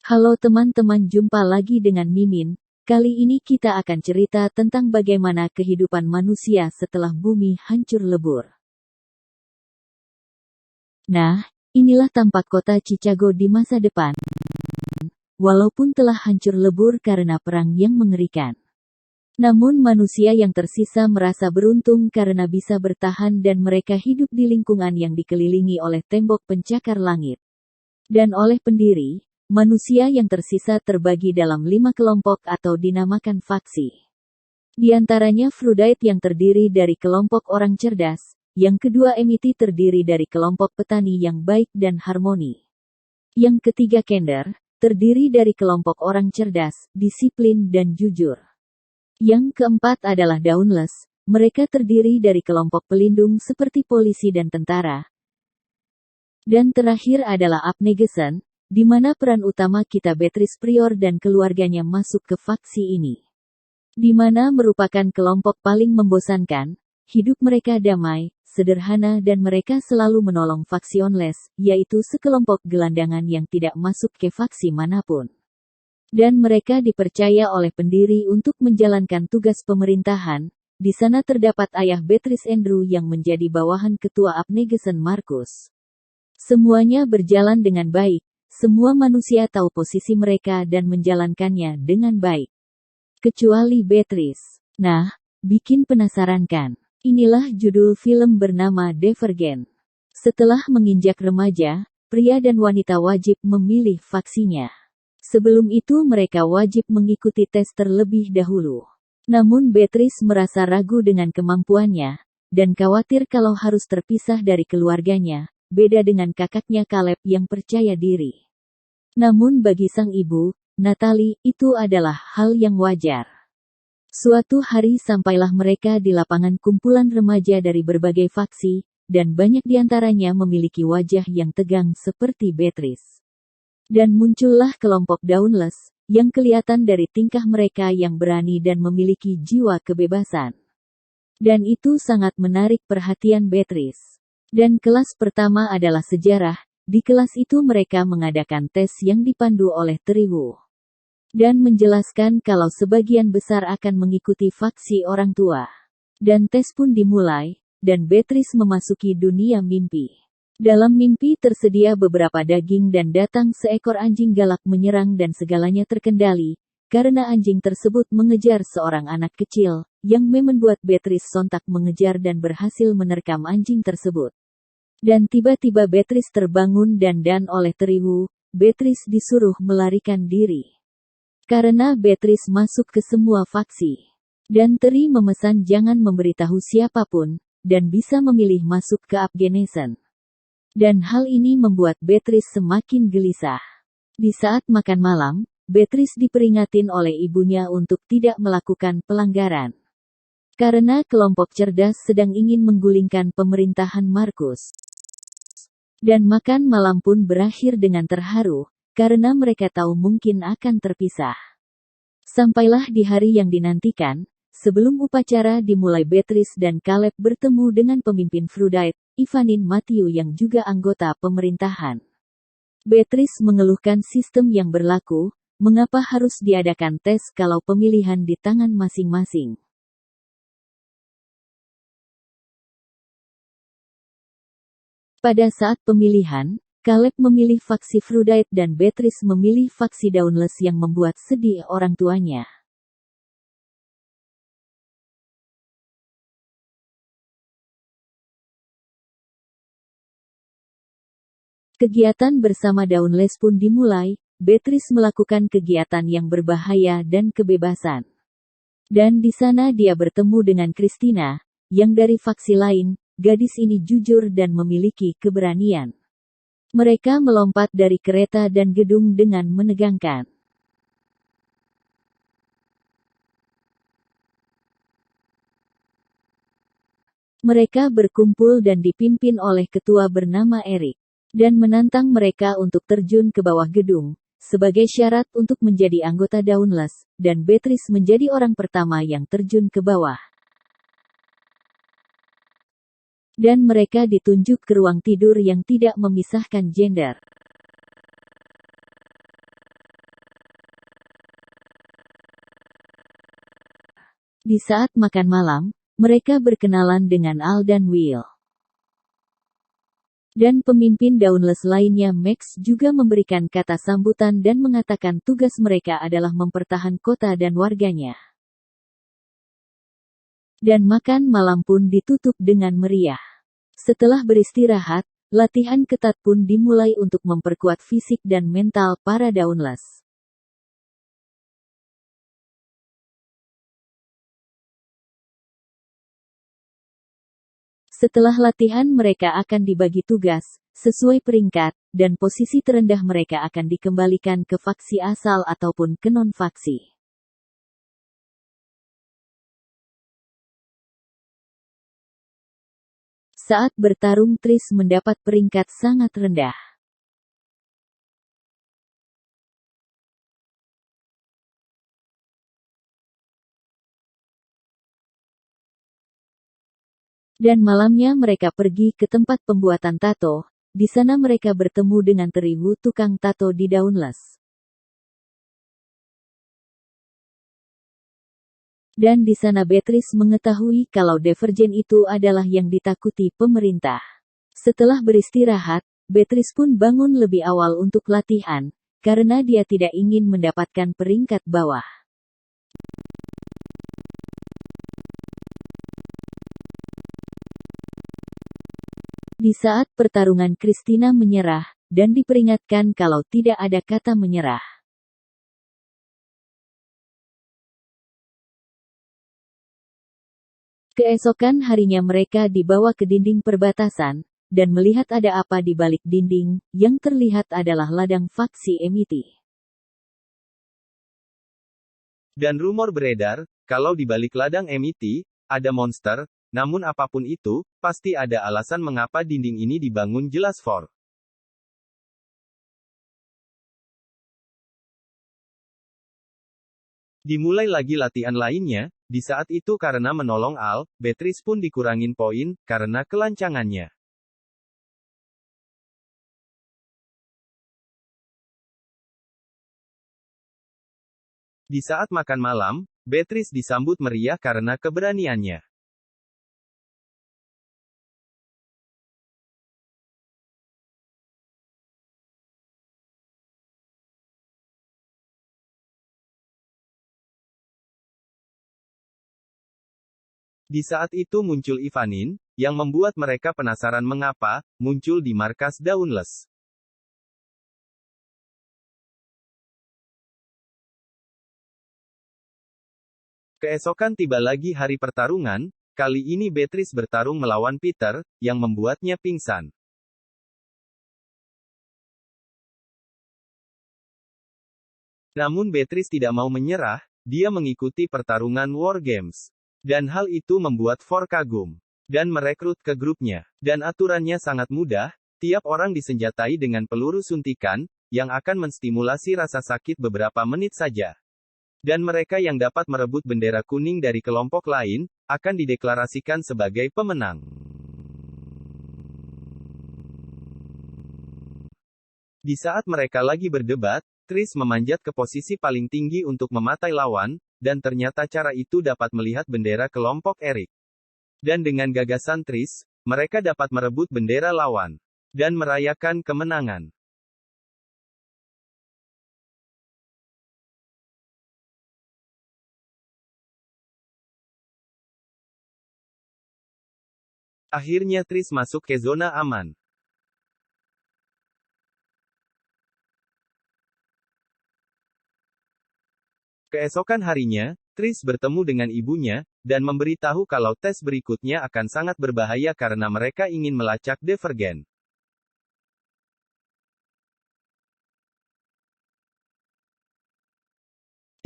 Halo teman-teman, jumpa lagi dengan Mimin. Kali ini kita akan cerita tentang bagaimana kehidupan manusia setelah bumi hancur lebur. Nah, inilah tampak kota Chicago di masa depan. Walaupun telah hancur lebur karena perang yang mengerikan. Namun manusia yang tersisa merasa beruntung karena bisa bertahan dan mereka hidup di lingkungan yang dikelilingi oleh tembok pencakar langit. Dan oleh pendiri, manusia yang tersisa terbagi dalam 5 kelompok atau dinamakan faksi. Di antaranya Freudite yang terdiri dari kelompok orang cerdas, yang kedua Amity terdiri dari kelompok petani yang baik dan harmoni. Yang ketiga Kender, terdiri dari kelompok orang cerdas, disiplin dan jujur. Yang keempat adalah Dauntless, mereka terdiri dari kelompok pelindung seperti polisi dan tentara. Dan terakhir adalah Abnegation, di mana peran utama kita Beatrice Prior dan keluarganya masuk ke faksi ini. Di mana merupakan kelompok paling membosankan, hidup mereka damai, sederhana dan mereka selalu menolong factionless, yaitu sekelompok gelandangan yang tidak masuk ke faksi manapun. Dan mereka dipercaya oleh pendiri untuk menjalankan tugas pemerintahan. Di sana terdapat ayah Beatrice Andrew yang menjadi bawahan ketua Abnegation Marcus. Semuanya berjalan dengan baik. Semua manusia tahu posisi mereka dan menjalankannya dengan baik. Kecuali Beatrice. Nah, bikin penasaran kan? Inilah judul film bernama Divergent. Setelah menginjak remaja, pria dan wanita wajib memilih faksinya. Sebelum itu mereka wajib mengikuti tes terlebih dahulu. Namun Beatrice merasa ragu dengan kemampuannya, dan khawatir kalau harus terpisah dari keluarganya, beda dengan kakaknya Caleb yang percaya diri. Namun bagi sang ibu, Natalie, itu adalah hal yang wajar. Suatu hari sampailah mereka di lapangan kumpulan remaja dari berbagai faksi, dan banyak diantaranya memiliki wajah yang tegang seperti Beatrice. Dan muncullah kelompok Dauntless, yang kelihatan dari tingkah mereka yang berani dan memiliki jiwa kebebasan. Dan itu sangat menarik perhatian Beatrice. Dan kelas pertama adalah sejarah. Di kelas itu mereka mengadakan tes yang dipandu oleh Triwu. Dan menjelaskan kalau sebagian besar akan mengikuti faksi orang tua. Dan tes pun dimulai, dan Beatrice memasuki dunia mimpi. Dalam mimpi tersedia beberapa daging dan datang seekor anjing galak menyerang dan segalanya terkendali, karena anjing tersebut mengejar seorang anak kecil, yang membuat Beatrice sontak mengejar dan berhasil menerkam anjing tersebut. Dan tiba-tiba Beatrice terbangun dan oleh Triwu, Beatrice disuruh melarikan diri. Karena Beatrice masuk ke semua faksi. Dan Tri memesan jangan memberitahu siapapun, dan bisa memilih masuk ke Abnegation. Dan hal ini membuat Beatrice semakin gelisah. Di saat makan malam, Beatrice diperingatin oleh ibunya untuk tidak melakukan pelanggaran. Karena kelompok cerdas sedang ingin menggulingkan pemerintahan Marcus. Dan makan malam pun berakhir dengan terharu, karena mereka tahu mungkin akan terpisah. Sampailah di hari yang dinantikan, sebelum upacara dimulai Beatrice dan Caleb bertemu dengan pemimpin Freudite, Ivanin Matthew yang juga anggota pemerintahan. Beatrice mengeluhkan sistem yang berlaku, mengapa harus diadakan tes kalau pemilihan di tangan masing-masing. Pada saat pemilihan, Caleb memilih faksi Freudite dan Beatrice memilih faksi Dauntless yang membuat sedih orang tuanya. Kegiatan bersama Dauntless pun dimulai. Beatrice melakukan kegiatan yang berbahaya dan kebebasan. Dan di sana dia bertemu dengan Christina, yang dari faksi lain. Gadis ini jujur dan memiliki keberanian. Mereka melompat dari kereta dan gedung dengan menegangkan. Mereka berkumpul dan dipimpin oleh ketua bernama Eric. Dan menantang mereka untuk terjun ke bawah gedung, sebagai syarat untuk menjadi anggota Dauntless, dan Beatrice menjadi orang pertama yang terjun ke bawah. Dan mereka ditunjuk ke ruang tidur yang tidak memisahkan gender. Di saat makan malam, mereka berkenalan dengan Al dan Will. Dan pemimpin Dauntless lainnya Max juga memberikan kata sambutan dan mengatakan tugas mereka adalah mempertahankan kota dan warganya. Dan makan malam pun ditutup dengan meriah. Setelah beristirahat, latihan ketat pun dimulai untuk memperkuat fisik dan mental para Dauntless. Setelah latihan mereka akan dibagi tugas, sesuai peringkat, dan posisi terendah mereka akan dikembalikan ke faksi asal ataupun ke non-faksi. Saat bertarung Triss mendapat peringkat sangat rendah. Dan malamnya mereka pergi ke tempat pembuatan tato. Di sana mereka bertemu dengan Terigu tukang tato di Dauntless. Dan di sana Beatrice mengetahui kalau Divergent itu adalah yang ditakuti pemerintah. Setelah beristirahat, Beatrice pun bangun lebih awal untuk latihan, karena dia tidak ingin mendapatkan peringkat bawah. Di saat pertarungan Christina menyerah, dan diperingatkan kalau tidak ada kata menyerah. Keesokan harinya mereka dibawa ke dinding perbatasan, dan melihat ada apa di balik dinding, yang terlihat adalah ladang faksi Emiti. Dan rumor beredar, kalau di balik ladang Emiti, ada monster. Namun apapun itu, pasti ada alasan mengapa dinding ini dibangun, jelas For. Dimulai lagi latihan lainnya, di saat itu karena menolong Al, Beatrice pun dikurangin poin, karena kelancangannya. Di saat makan malam, Beatrice disambut meriah karena keberaniannya. Di saat itu muncul Ivanin, yang membuat mereka penasaran mengapa, muncul di markas Dauntless. Keesokan tiba lagi hari pertarungan, kali ini Beatrice bertarung melawan Peter, yang membuatnya pingsan. Namun Beatrice tidak mau menyerah, dia mengikuti pertarungan War Games. Dan hal itu membuat For kagum. Dan merekrut ke grupnya. Dan aturannya sangat mudah, tiap orang disenjatai dengan peluru suntikan, yang akan menstimulasi rasa sakit beberapa menit saja. Dan mereka yang dapat merebut bendera kuning dari kelompok lain, akan dideklarasikan sebagai pemenang. Di saat mereka lagi berdebat, Triss memanjat ke posisi paling tinggi untuk mematai lawan, dan ternyata cara itu dapat melihat bendera kelompok Erik. Dan dengan gagasan Triss, mereka dapat merebut bendera lawan. Dan merayakan kemenangan. Akhirnya Triss masuk ke zona aman. Keesokan harinya, Triss bertemu dengan ibunya, dan memberitahu kalau tes berikutnya akan sangat berbahaya karena mereka ingin melacak Divergent.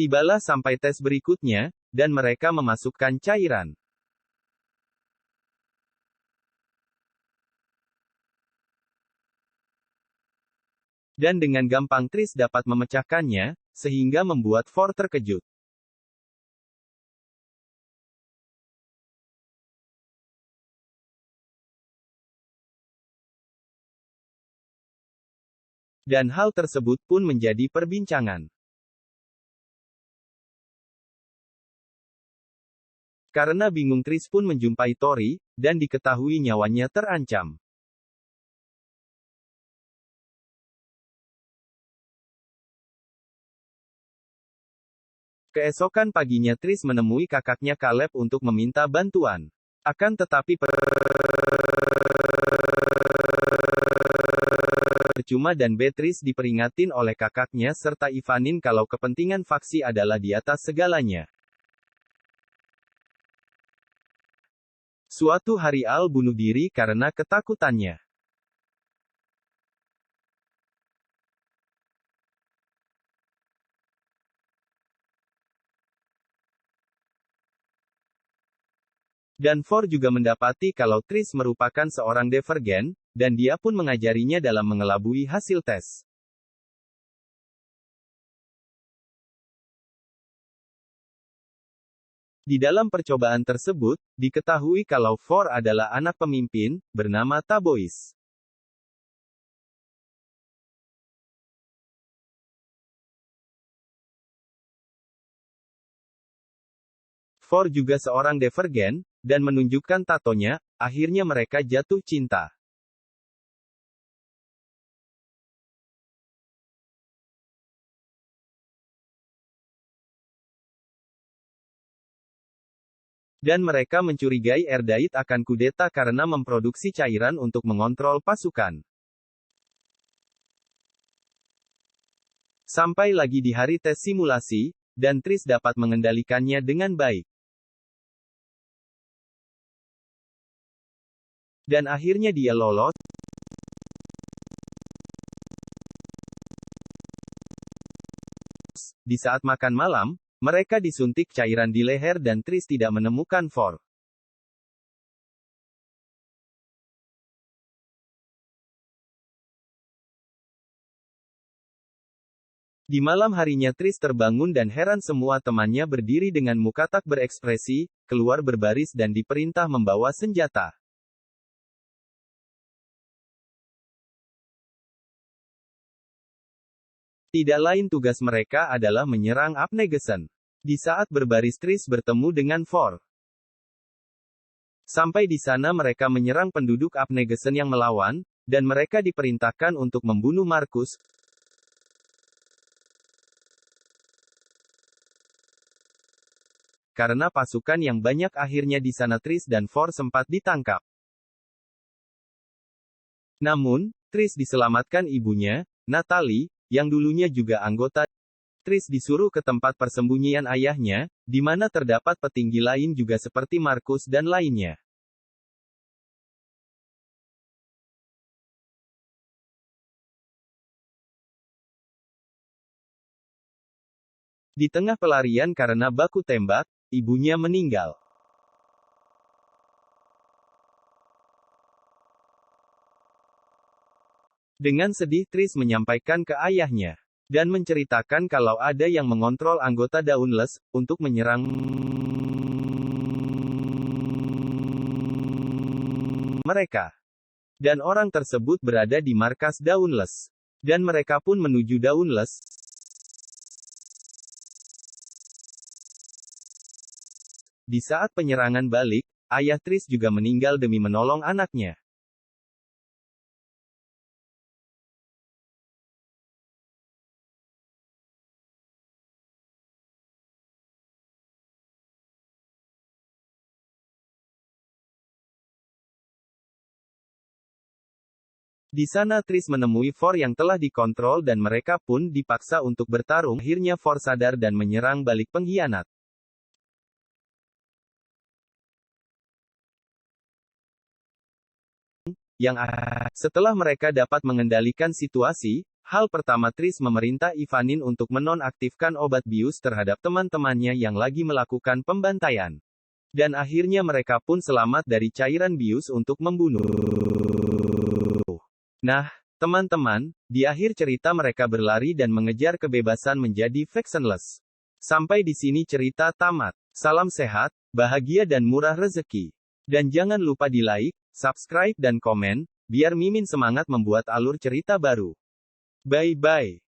Tibalah sampai tes berikutnya, dan mereka memasukkan cairan. Dan dengan gampang Triss dapat memecahkannya, sehingga membuat For terkejut. Dan hal tersebut pun menjadi perbincangan. Karena bingung Tris pun menjumpai Tori, dan diketahui nyawanya terancam. Keesokan paginya Tris menemui kakaknya Caleb untuk meminta bantuan. Akan tetapi percuma dan Beatrice diperingatin oleh kakaknya serta Ivanin kalau kepentingan faksi adalah di atas segalanya. Suatu hari Al bunuh diri karena ketakutannya. Dan For juga mendapati kalau Tris merupakan seorang divergen, dan dia pun mengajarinya dalam mengelabui hasil tes. Di dalam percobaan tersebut, diketahui kalau For adalah anak pemimpin, bernama Tabois. For juga seorang divergen, dan menunjukkan tatonya, akhirnya mereka jatuh cinta. Dan mereka mencurigai Erdait akan kudeta karena memproduksi cairan untuk mengontrol pasukan. Sampai lagi di hari tes simulasi, dan Tris dapat mengendalikannya dengan baik. Dan akhirnya dia lolos. Di saat makan malam, mereka disuntik cairan di leher dan Tris tidak menemukan For. Di malam harinya Tris terbangun dan heran semua temannya berdiri dengan muka tak berekspresi, keluar berbaris dan diperintah membawa senjata. Tidak lain tugas mereka adalah menyerang Abnegesen. Di saat berbaris Tris bertemu dengan For. Sampai di sana mereka menyerang penduduk Abnegesen yang melawan, dan mereka diperintahkan untuk membunuh Markus. Karena pasukan yang banyak akhirnya di sana Tris dan For sempat ditangkap. Namun, Tris diselamatkan ibunya, Natalie, yang dulunya juga anggota. Tris disuruh ke tempat persembunyian ayahnya, di mana terdapat petinggi lain juga seperti Markus dan lainnya. Di tengah pelarian karena baku tembak, ibunya meninggal. Dengan sedih Tris menyampaikan ke ayahnya. Dan menceritakan kalau ada yang mengontrol anggota Dauntless, untuk menyerang mereka. Dan orang tersebut berada di markas Dauntless. Dan mereka pun menuju Dauntless. Di saat penyerangan balik, ayah Tris juga meninggal demi menolong anaknya. Di sana Tris menemui For yang telah dikontrol dan mereka pun dipaksa untuk bertarung. Akhirnya For sadar dan menyerang balik pengkhianat. Setelah mereka dapat mengendalikan situasi, hal pertama Tris memerintah Ivanin untuk menonaktifkan obat bius terhadap teman-temannya yang lagi melakukan pembantaian. Dan akhirnya mereka pun selamat dari cairan bius untuk membunuh. Nah, teman-teman, di akhir cerita mereka berlari dan mengejar kebebasan menjadi factionless. Sampai di sini cerita tamat. Salam sehat, bahagia dan murah rezeki. Dan jangan lupa di like, subscribe dan komen, biar Mimin semangat membuat alur cerita baru. Bye-bye.